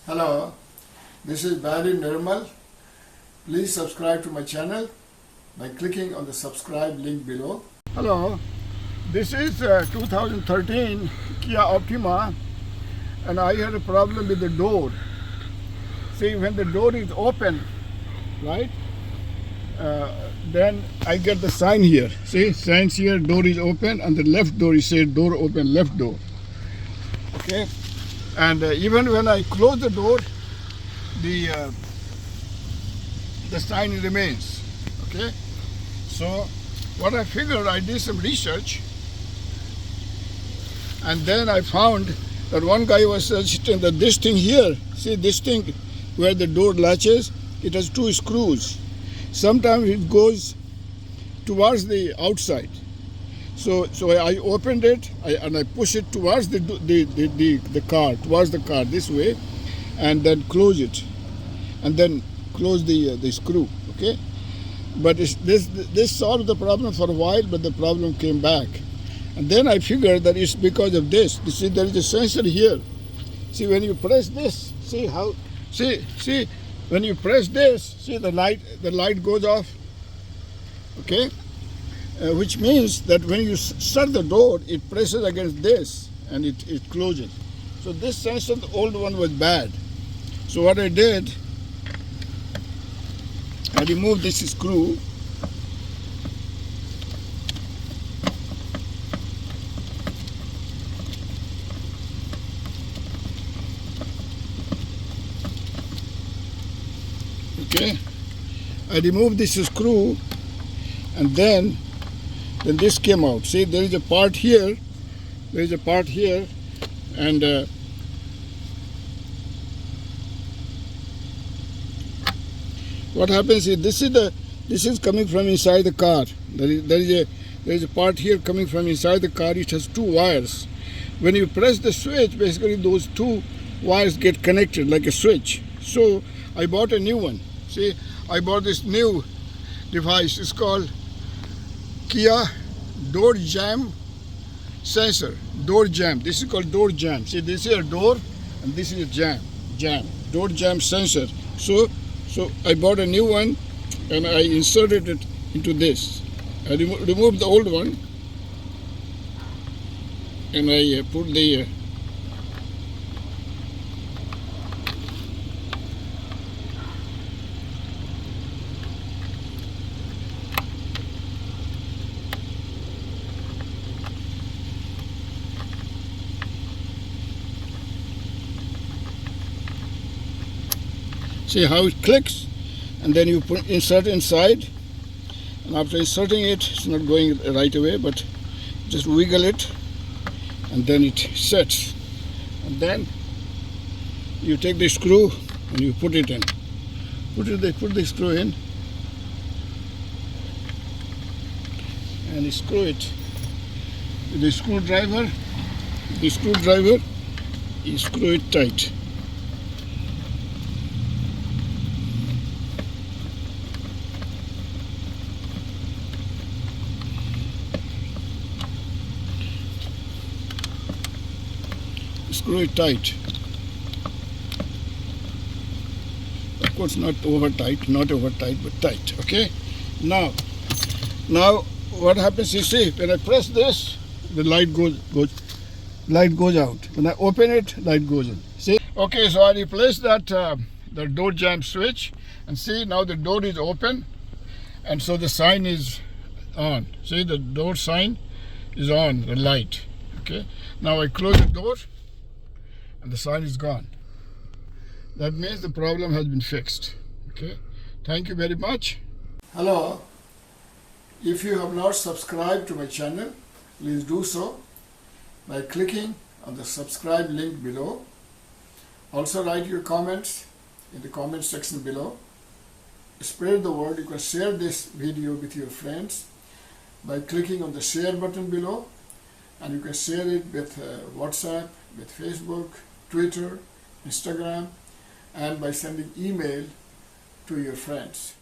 Hello, this is Barry Nirmal. Please subscribe to my channel by clicking on the subscribe link below. Hello, this is 2013 Kia Optima, and I had a problem with the door. See, when the door is open, right, then I get the sign here. See, signs here, door is open, and the left door is says door open, left door. Okay, and even when I close the door, the sign remains. Okay, so what I figured, I did some research, and then I found that one guy was suggesting that this thing here, see this thing where the door latches, it has two screws. Sometimes it goes towards the outside. So I opened it and I push it towards the car, towards the car this way, and then close it, and then close the screw. Okay, but this solved the problem for a while, but the problem came back, and then I figured that it's because of this. You see, there is a sensor here. See, when you press this, see how, see when you press this, see the light goes off. Okay. Which means that when you shut the door, it presses against this and it closes. So this sensor, the old one, was bad. So what I did, I removed this screw. Okay, I removed this screw, and then this came out. See, there is a part here, and what happens is this is coming from inside the car. There is a part here coming from inside the car. It has two wires. When you press the switch, basically those two wires get connected like a switch. So I bought a new one. See, I bought this new device. It's called Kia door jamb sensor. Door jamb. This is called door jamb. See, this is a door and this is a jamb. Door jamb sensor. So I bought a new one and I inserted it into this. I removed the old one and I put the see how it clicks, and then you insert inside, and after inserting it, it's not going right away, but just wiggle it and then it sets, and then you take the screw and you put it in. Put the screw in and you screw it with the screwdriver. You screw it tight. Screw it tight. Of course, not over tight, but tight. Okay. Now, what happens? You see, when I press this, the light goes out. When I open it, light goes in. See? Okay, so I replaced that the door jamb switch, and see, now the door is open, and so the sign is on. See, the door sign is on, the light. Okay. Now I close the door, and the sign is gone. That means the problem has been fixed. Okay, thank you very much. Hello, if you have not subscribed to my channel, please do so by clicking on the subscribe link below. Also write your comments in the comment section below. Spread the word. You can share this video with your friends by clicking on the share button below, and you can share it with WhatsApp, with Facebook, Twitter, Instagram, and by sending email to your friends.